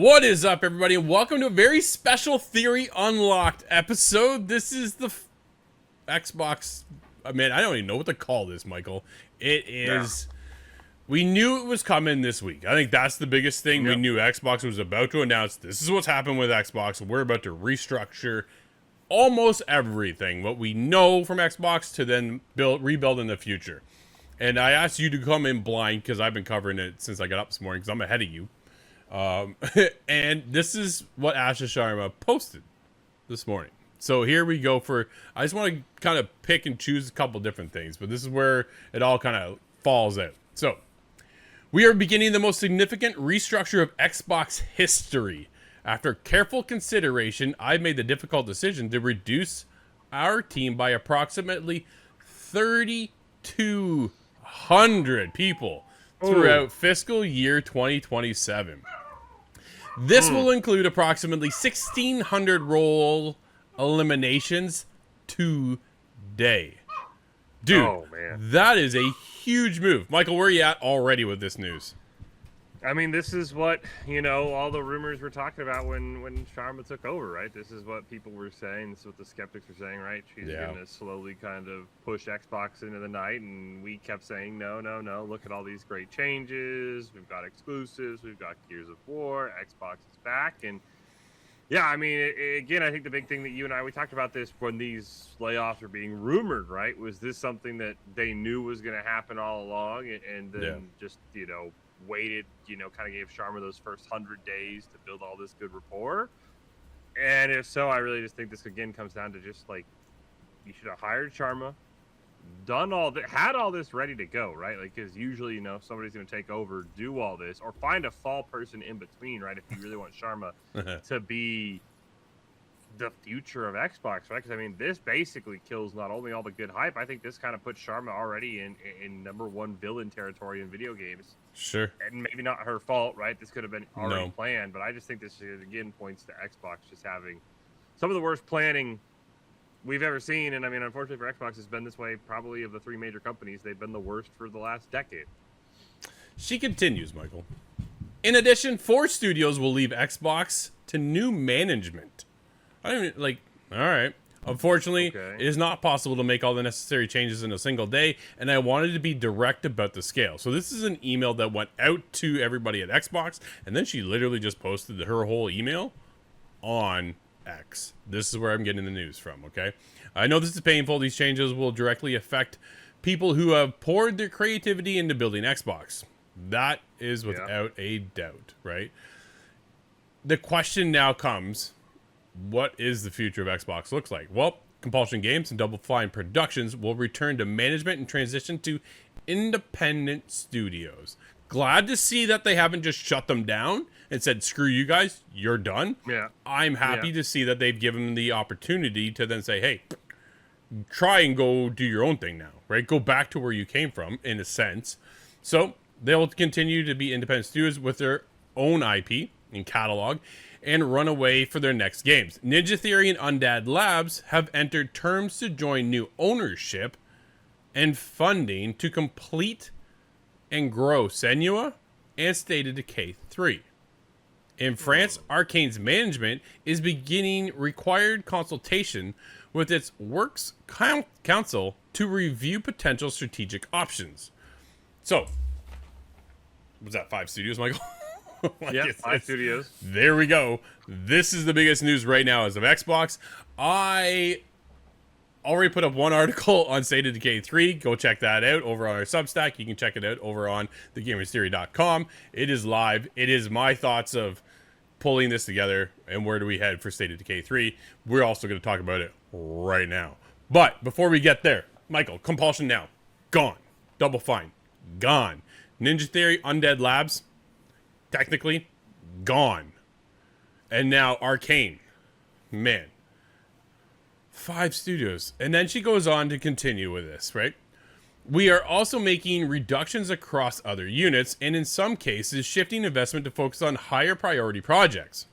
What is up, everybody, and welcome to a very special Theory Unlocked episode. This is the Xbox. I mean, I don't even know what to call this, Michael. It is. Yeah. We knew it was coming this week. I think that's the biggest thing. Yep. We knew Xbox was about to announce this is what's happened with Xbox. We're about to restructure almost everything, what we know from Xbox, to then rebuild in the future. And I asked you to come in blind because I've been covering it since I got up this morning because I'm ahead of you. And this is what Asha Sharma posted this morning. So here we go I just want to kind of pick and choose a couple different things, but this is where it all kind of falls out. So we are beginning the most significant restructure of Xbox history. After careful consideration, I've made the difficult decision to reduce our team by approximately 3,200 people throughout fiscal year 2027. This will include approximately 1,600 role eliminations today. Dude, oh, man. That is a huge move. Michael, where are you at already with this news? I mean, this is what, all the rumors were talking about when Sharma took over, right? This is what people were saying. This is what the skeptics were saying, right? She's going to slowly kind of push Xbox into the night, and we kept saying, no, look at all these great changes. We've got exclusives. We've got Gears of War. Xbox is back. And, yeah, I mean, again, I think the big thing that you and we talked about this when these layoffs were being rumored, right? Was this something that they knew was going to happen all along and then just, waited, kind of gave Sharma those first 100 days to build all this good rapport? And if so, I really just think this again comes down to just like, you should have hired Sharma, done all that, had all this ready to go, right? Like, because usually, somebody's going to take over, do all this, or find a fall person in between, right? If you really want Sharma to be the future of Xbox, right? Because I mean, this basically kills not only all the good hype. I think this kind of puts Sharma already in #1 villain territory in video games. Sure. And maybe not her fault, right? This could have been already planned, but I just think this again points to Xbox just having some of the worst planning we've ever seen. And I mean, unfortunately for Xbox, it's been this way probably of the three major companies. They've been the worst for the last decade. She continues, Michael. In addition, 4 studios will leave Xbox to new management. I don't even, all right. Unfortunately, it is not possible to make all the necessary changes in a single day, and I wanted to be direct about the scale. So this is an email that went out to everybody at Xbox, and then she literally just posted her whole email on X. This is where I'm getting the news from, okay? I know this is painful. These changes will directly affect people who have poured their creativity into building Xbox. That is without a doubt, right? The question now comes, what is the future of Xbox looks like? Well, Compulsion Games and Double Fine Productions will return to management and transition to independent studios. Glad to see that they haven't just shut them down and said, screw you guys, you're done. Yeah. I'm happy to see that they've given them the opportunity to then say, hey, try and go do your own thing now, right? Go back to where you came from, in a sense. So they'll continue to be independent studios with their own IP and catalog and run away for their next games. Ninja Theory and Undead Labs have entered terms to join new ownership and funding to complete and grow Senua and State of Decay 3. In France, Arcane's management is beginning required consultation with its Works Council to review potential strategic options. So, was that 5 studios, Michael? Yeah, 5 studios. There we go. This is the biggest news right now as of Xbox. I already put up one article on State of Decay 3. Go check that out over on our Substack. You can check it out over on thegamerstheory.com. It is live. It is my thoughts of pulling this together and where do we head for State of Decay 3. We're also going to talk about it right now. But before we get there, Michael, Compulsion now, gone. Double Fine, gone. Ninja Theory, Undead Labs, technically gone. And now Arcane, man, 5 studios. And then she goes on to continue with this, right? We are also making reductions across other units and in some cases shifting investment to focus on higher priority projects.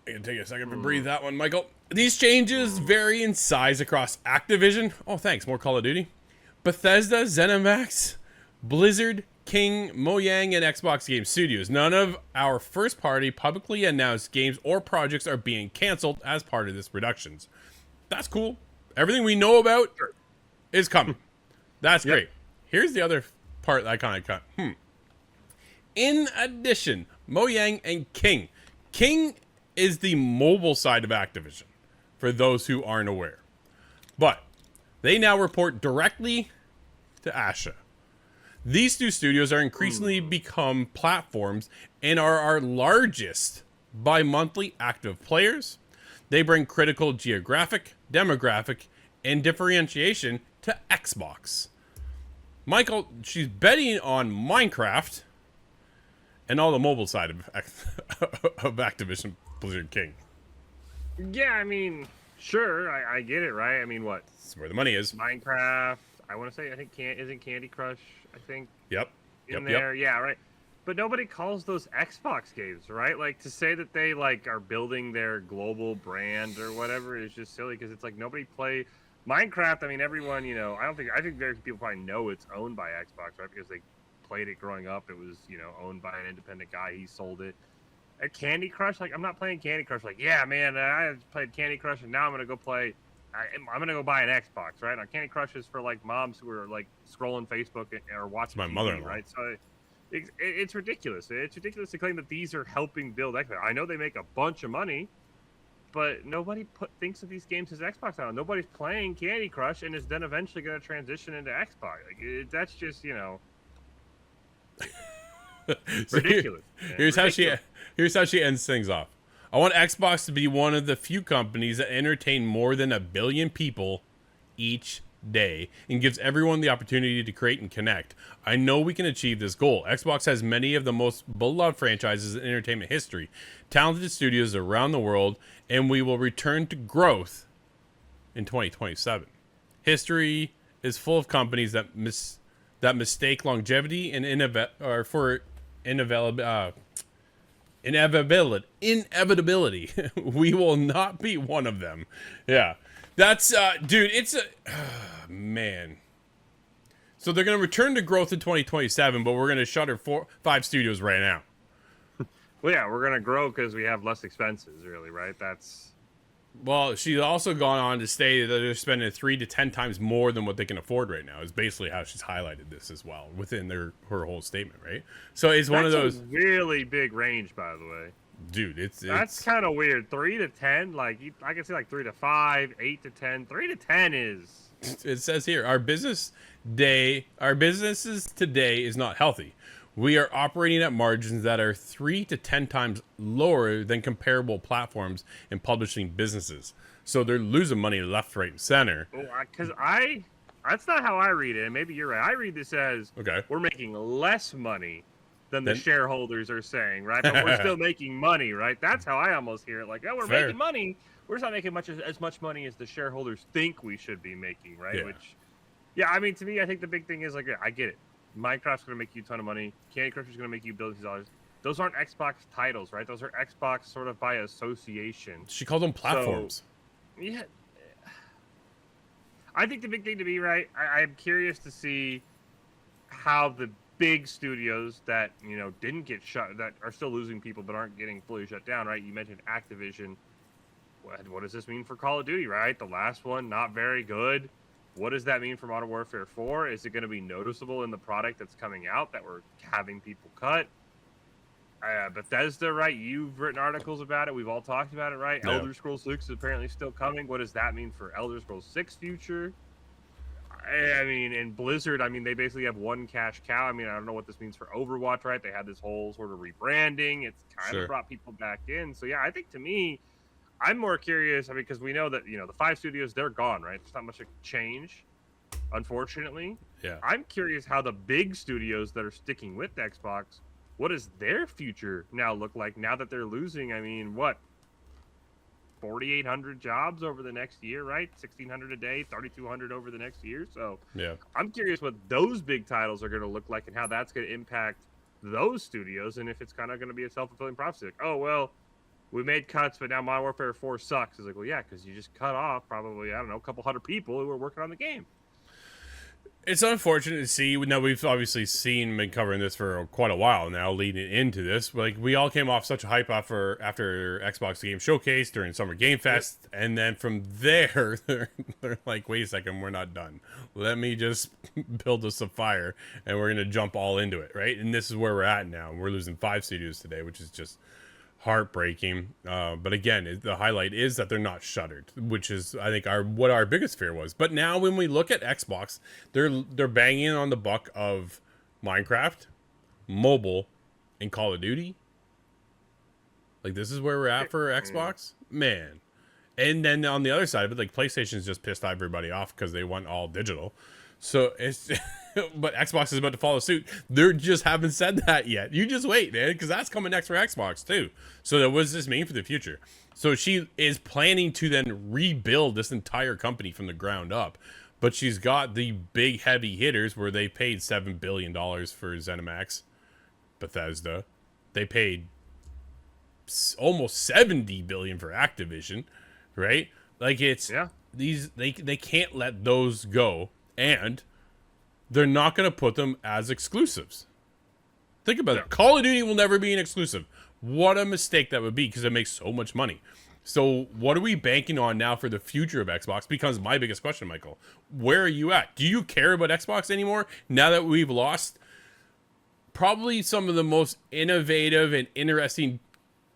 I can take a second to breathe that one, Michael. These changes vary in size across Activision. Oh, thanks. More Call of Duty. Bethesda, ZeniMax, Blizzard, King, Mojang, and Xbox Game Studios. None of our first-party publicly announced games or projects are being canceled as part of this reductions. That's cool. Everything we know about is coming. That's great. Here's the other part that I kind of cut. In addition, Mojang and King. King is the mobile side of Activision, for those who aren't aware. But they now report directly to Asha. These two studios are increasingly become platforms and are our largest by monthly active players. They bring critical geographic, demographic, and differentiation to Xbox. Michael, she's betting on Minecraft and all the mobile side of Activision Blizzard King. Yeah, I mean, sure, I get it, right? I mean, what? That's where the money is. Minecraft. I want to say, I think, isn't Candy Crush, I think? Yep. In there, yeah, right. But nobody calls those Xbox games, right? Like, to say that they, like, are building their global brand or whatever is just silly, because it's like nobody play Minecraft. I mean, everyone, you know, I think very few people probably know it's owned by Xbox, right? Because they played it growing up. It was, you know, owned by an independent guy. He sold it. Candy Crush, like, I'm not playing Candy Crush. Like, yeah, man, I played Candy Crush, and now I'm gonna go play. I'm gonna go buy an Xbox, right? Now, Candy Crush is for like moms who are like scrolling Facebook or watching my TV, mother-in-law, right? So it's ridiculous. It's ridiculous to claim that these are helping build Xbox. I know they make a bunch of money, but nobody thinks of these games as Xbox now. Nobody's playing Candy Crush, and is then eventually going to transition into Xbox. Like that's just, you know, So ridiculous. Here's how she ends things off. I want Xbox to be one of the few companies that entertain more than 1 billion people each day and gives everyone the opportunity to create and connect. I know we can achieve this goal. Xbox has many of the most beloved franchises in entertainment history, talented studios around the world, and we will return to growth in 2027. History is full of companies that mistake longevity and inevitability. We will not be one of them. Yeah, that's dude, it's a man. So they're going to return to growth in 2027, but we're going to shutter 5 studios right now. Well, yeah, we're going to grow because we have less expenses, really, right? That's... Well, she's also gone on to say that they're spending 3 to 10 times more than what they can afford right now. Is basically how she's highlighted this as well within her whole statement, right? So it's one of those... a really big range, by the way. Dude, that's kind of weird. 3 to 10, like I can see like 3 to 5, 8 to 10. 3 to 10 is... It says here, our businesses today is not healthy. We are operating at margins that are 3 to 10 times lower than comparable platforms and publishing businesses. So they're losing money left, right, and center. Because that's not how I read it. And maybe you're right. I read this as, okay, we're making less money than the shareholders are saying, right? But we're still making money, right? That's how I almost hear it. Like, oh, we're making money. We're just not making as much money as the shareholders think we should be making, right? Yeah. Which, yeah, I mean, to me, I think the big thing is, like, I get it. Minecraft's going to make you a ton of money. Candy Crush is going to make you billions of dollars. Those aren't Xbox titles, right? Those are Xbox sort of by association. She called them platforms. So, yeah. I think the big thing to me, right, I'm curious to see how the big studios that, you know, didn't get shut, that are still losing people but aren't getting fully shut down, right? You mentioned Activision. What does this mean for Call of Duty, right? The last one, not very good. What does that mean for Modern Warfare 4? Is it going to be noticeable in the product that's coming out that we're having people cut? Bethesda, right? You've written articles about it. We've all talked about it, right? Yeah. Elder Scrolls 6 is apparently still coming. What does that mean for Elder Scrolls 6 future? I mean, in Blizzard, I mean, they basically have one cash cow. I mean, I don't know what this means for Overwatch, right? They had this whole sort of rebranding. It's kind of brought people back in. So, yeah, I think to me, I'm more curious, I mean, because we know that, you know, the 5 studios, they're gone, right? There's not much change, unfortunately. Yeah. I'm curious how the big studios that are sticking with Xbox, what does their future now look like now that they're losing, I mean, what, 4,800 jobs over the next year, right? 1,600 a day, 3,200 over the next year. So yeah, I'm curious what those big titles are going to look like and how that's going to impact those studios, and if it's kind of going to be a self-fulfilling prophecy. Like, oh, well, we made cuts, but now Modern Warfare 4 sucks. It's like, well, yeah, because you just cut off probably, I don't know, a couple hundred people who were working on the game. It's unfortunate to see. Now we've obviously been covering this for quite a while now, leading into this. Like we all came off such a hype after Xbox Game Showcase during Summer Game Fest, and then from there they're like, "Wait a second, we're not done. Let me just build us a fire, and we're gonna jump all into it, right?" And this is where we're at now. We're losing 5 studios today, which is just heartbreaking. But again, the highlight is that they're not shuttered, which is I think what our biggest fear was. But now when we look at Xbox, they're banging on the buck of Minecraft, mobile, and Call of Duty. Like this is where we're at for Xbox, man. And then on the other side of it, like PlayStation's just pissed everybody off because they want all digital. So it's, but Xbox is about to follow suit. They just haven't said that yet. You just wait, man, because that's coming next for Xbox too. So what does this mean for the future? So she is planning to then rebuild this entire company from the ground up, but she's got the big heavy hitters where they paid $7 billion for ZeniMax, Bethesda. They paid almost 70 billion for Activision, right? Like it's these they can't let those go. And they're not going to put them as exclusives. Think about it. Call of Duty will never be an exclusive. What a mistake that would be because it makes so much money. So what are we banking on now for the future of Xbox? Becomes my biggest question, Michael. Where are you at? Do you care about Xbox anymore now that we've lost probably some of the most innovative and interesting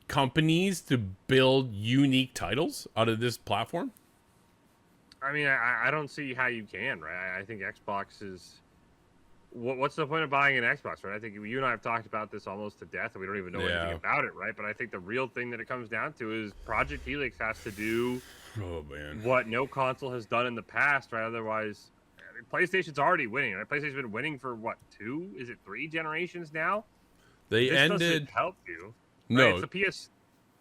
companies to build unique titles out of this platform? I mean, I don't see how you can, right? I think Xbox is... What's the point of buying an Xbox, right? I think you and I have talked about this almost to death, and we don't even know anything about it, right? But I think the real thing that it comes down to is Project Helix has to do what no console has done in the past, right? Otherwise, I mean, PlayStation's already winning, right? PlayStation's been winning for, what, 2? Is it 3 generations now? This doesn't help you. Right? No. It's the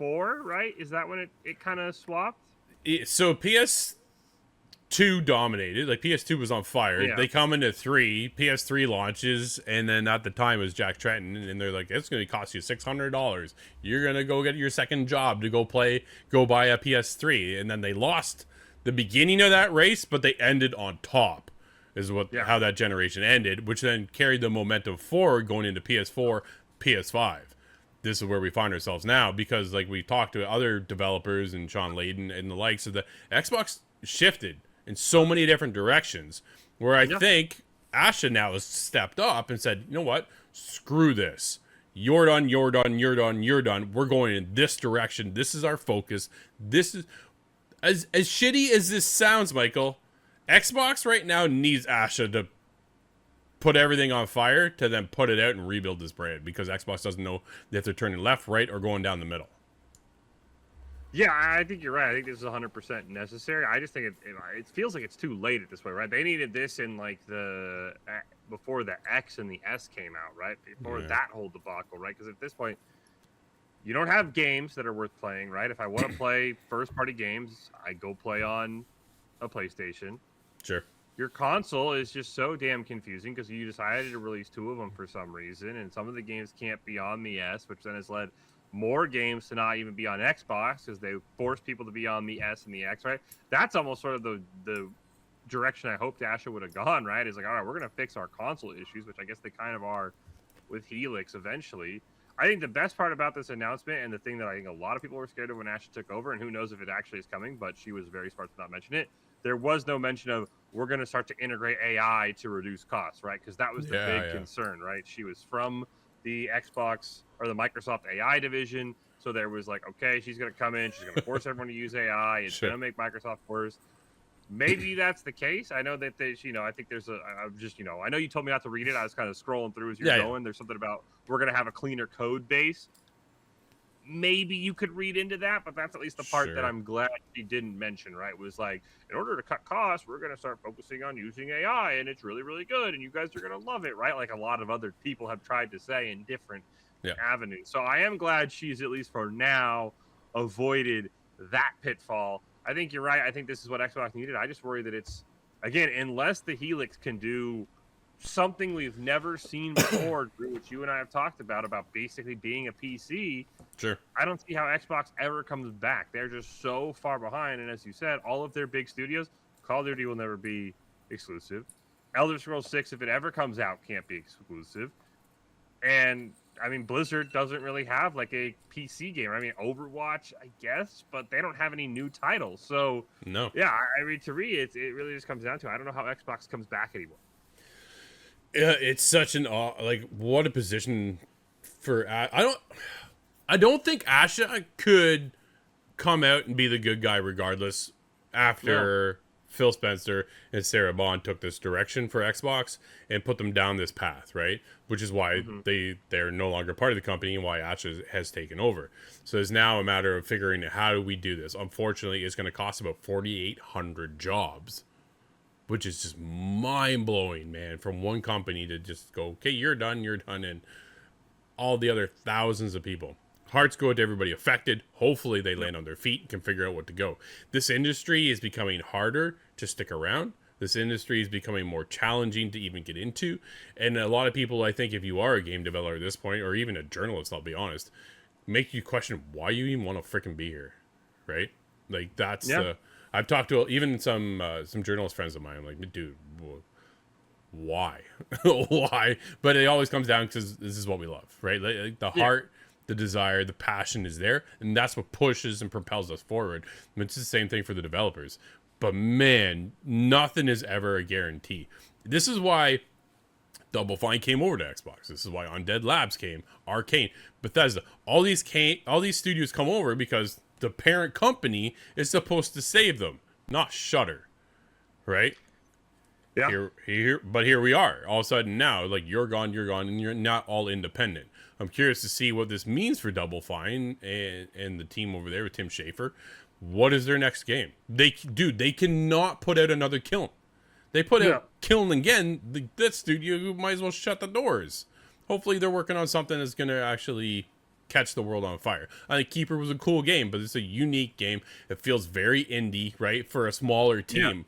PS4, right? Is that when it kind of swapped? So PS2 dominated. Like PS2 was on fire. Yeah. They come into 3. PS3 launches, and then at the time it was Jack Tretton, and they're like, "It's going to cost you $600. You're going to go get your second job to go buy a PS3." And then they lost the beginning of that race, but they ended on top. Is how that generation ended, which then carried the momentum forward going into PS4, PS5. This is where we find ourselves now because, like we talked to other developers and Sean Layden and the likes of the Xbox shifted in so many different directions where I think Asha now has stepped up and said, you know what, screw this. You're done, you're done, you're done, you're done. We're going in this direction. This is our focus. This is as shitty as this sounds, Michael. Xbox right now needs Asha to put everything on fire to then put it out and rebuild this brand because Xbox doesn't know if they're turning left, right, or going down the middle. Yeah, I think you're right. I think this is 100% necessary. I just think it feels like it's too late at this point, right? They needed this in like before the X and the S came out, right? Before that whole debacle, right? Because at this point, you don't have games that are worth playing, right? If I want to play first-party games, I go play on a PlayStation. Sure. Your console is just so damn confusing because you decided to release 2 of them for some reason, and some of the games can't be on the S, which then has led more games to not even be on Xbox because they force people to be on the S and the X, right? That's almost sort of the direction I hoped Asha would have gone, right? Is like, all right, we're going to fix our console issues, which I guess they kind of are with Helix eventually. I think the best part about this announcement and the thing that I think a lot of people were scared of when Asha took over, and who knows if it actually is coming, but she was very smart to not mention it. There was no mention of we're going to start to integrate AI to reduce costs, right? Because that was the big concern, right? She was from the Xbox or the Microsoft AI division. So there was like, okay, she's going to come in. She's going to force everyone to use AI. It's going to make Microsoft worse. Maybe that's the case. I know that there's, I think there's I know you told me not to read it. I was kind of scrolling through as you're going. There's something about we're going to have a cleaner code base. Maybe you could read into that, but that's at least the part that I'm glad she didn't mention, right? Was like, in order to cut costs, we're going to start focusing on using AI, and it's really, really good, and you guys are going to love it, right? Like a lot of other people have tried to say in different avenues. So I am glad she's, at least for now, avoided that pitfall. I think you're right. I think this is what Xbox needed. I just worry that it's, again, unless the Helix can do something we've never seen before, Drew, which you and I have talked about basically being a PC. Sure. I don't see how Xbox ever comes back. They're just so far behind. And as you said, all of their big studios, Call of Duty will never be exclusive. Elder Scrolls 6, if it ever comes out, can't be exclusive. And I mean, Blizzard doesn't really have like a PC game. I mean, Overwatch, I guess, but they don't have any new titles. So no, yeah, I mean, to me, it really just comes down to I don't know how Xbox comes back anymore. Yeah, it's such an like what a position for. I don't think Asha could come out and be the good guy regardless after Phil Spencer and Sarah Bond took this direction for Xbox and put them down this path, right? Which is why they're no longer part of the company and why Asha has taken over. So it's now a matter of figuring out how do we do this. Unfortunately, it's going to cost about 4,800 jobs, which is just mind-blowing, man, from one company to just go, okay, you're done, and all the other thousands of people. Hearts go out to everybody affected. Hopefully they land on their feet and can figure out what to go. This industry is becoming harder to stick around. This industry is becoming more challenging to even get into. And a lot of people, I think, if you are a game developer at this point, or even a journalist, I'll be honest, make you question why you even want to freaking be here, right? Like, that's I've talked to even some journalist friends of mine. I'm like, dude, why? Why? But it always comes down because this is what we love, right? Like the heart, the desire, the passion is there, and that's what pushes and propels us forward. And it's the same thing for the developers. But man, nothing is ever a guarantee. This is why Double Fine came over to Xbox. This is why Undead Labs came, Arcane, Bethesda. All these studios come over because the parent company is supposed to save them, not Shudder, right? Yeah. But here we are. All of a sudden now, like you're gone, and you're not all independent. I'm curious to see what this means for Double Fine and the team over there with Tim Schafer. What is their next game? They cannot put out another Kiln. They put out Kiln again. That studio might as well shut the doors. Hopefully they're working on something that's going to actually catch the world on fire. I think Keeper was a cool game, but it's a unique game. It feels very indie, right, for a smaller team. Yeah.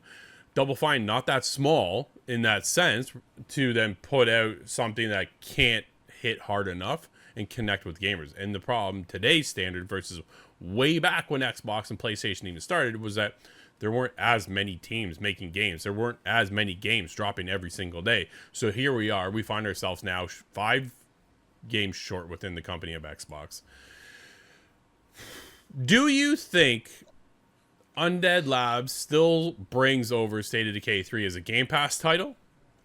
Double Fine, not that small in that sense, to then put out something that can't hit hard enough and connect with gamers. And the problem today's standard versus way back when Xbox and PlayStation even started was that there weren't as many teams making games. There weren't as many games dropping every single day. So here we are. We find ourselves now 5 games short within the company of Xbox. Do you think Undead Labs still brings over State of Decay 3 as a Game Pass title?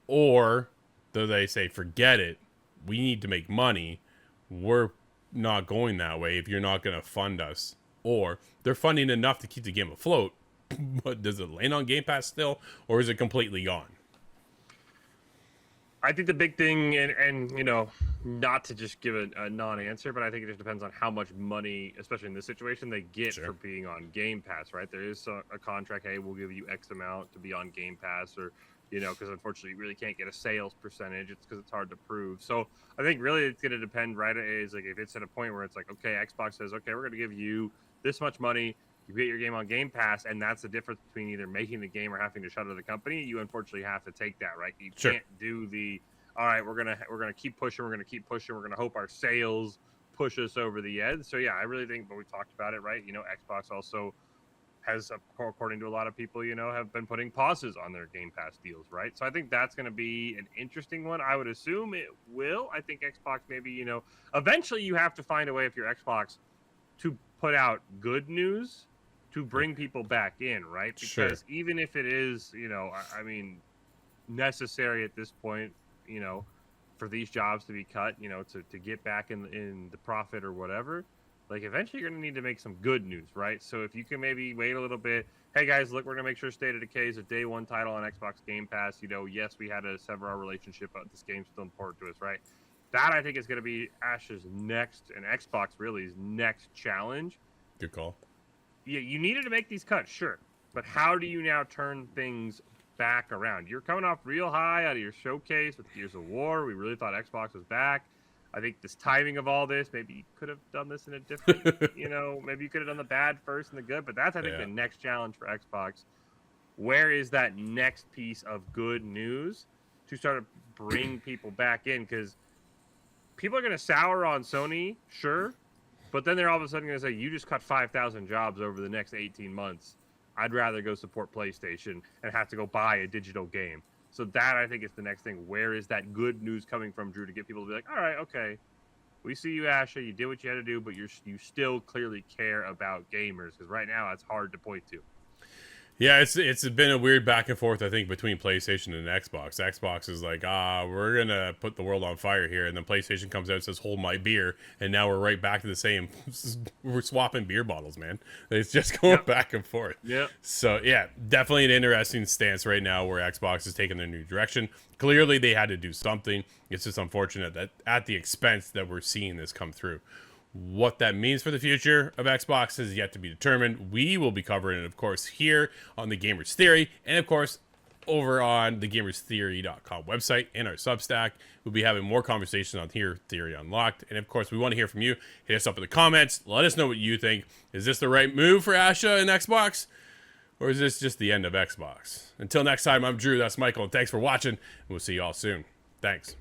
Or do they say, forget it, we need to make money, we're not going that way if you're not going to fund us? Or they're funding enough to keep the game afloat, but does it land on Game Pass still, or is it completely gone? I think the big thing, and you know, not to just give a non-answer, but I think it just depends on how much money, especially in this situation, they get for being on Game Pass, right? There is a contract, hey, we'll give you X amount to be on Game Pass, or, you know, because unfortunately you really can't get a sales percentage. It's because it's hard to prove. So I think really it's going to depend, right? Is like if it's at a point where it's like, okay, Xbox says, okay, we're going to give you this much money, you get your game on Game Pass, and that's the difference between either making the game or having to shutter the company. You unfortunately have to take that, right? You can't do the, all right, we're gonna keep pushing, we're gonna hope our sales push us over the edge. So yeah, I really think, but we talked about it, right? You know, Xbox also has, according to a lot of people, you know, have been putting pauses on their Game Pass deals, right? So I think that's going to be an interesting one. I would assume it will. I think Xbox maybe, you know, eventually you have to find a way, if you're Xbox, to put out good news to bring people back in, right? Because even if it is, you know, I mean, necessary at this point, you know, for these jobs to be cut, you know, to get back in the profit or whatever, like eventually you're going to need to make some good news, right? So if you can maybe wait a little bit, hey guys, look, we're going to make sure State of Decay is a day one title on Xbox Game Pass. You know, yes, we had to sever our relationship, but this game's still important to us, right? That I think is going to be Ash's next, and Xbox really's next challenge. Good call. Yeah, you needed to make these cuts, sure, but how do you now turn things back around? You're coming off real high out of your showcase with Gears of War. We really thought Xbox was back. I think this timing of all this, maybe you could have done this in a different, you know, maybe you could have done the bad first and the good, but that's, I think, the next challenge for Xbox. Where is that next piece of good news to start to bring people back in? Because people are going to sour on Sony, sure, but then they're all of a sudden going to say, you just cut 5,000 jobs over the next 18 months. I'd rather go support PlayStation and have to go buy a digital game. So that, I think, is the next thing. Where is that good news coming from, Drew, to get people to be like, all right, okay, we see you, Asha. You did what you had to do, but you still clearly care about gamers, because right now it's hard to point to. Yeah, it's been a weird back and forth, I think, between PlayStation and Xbox. Xbox is like, we're going to put the world on fire here. And then PlayStation comes out and says, hold my beer. And now we're right back to the same. We're swapping beer bottles, man. It's just going back and forth. Yeah. So, yeah, definitely an interesting stance right now where Xbox is taking a new direction. Clearly, they had to do something. It's just unfortunate that at the expense that we're seeing this come through. What that means for the future of Xbox is yet to be determined. We will be covering it, of course, here on the Gamerz Theory, and of course, over on the GamerzTheory.com website and our Substack. We'll be having more conversations on here, Theory Unlocked, and of course, we want to hear from you. Hit us up in the comments. Let us know what you think. Is this the right move for Asha and Xbox, or is this just the end of Xbox? Until next time, I'm Drew. That's Michael, and thanks for watching. And we'll see you all soon. Thanks.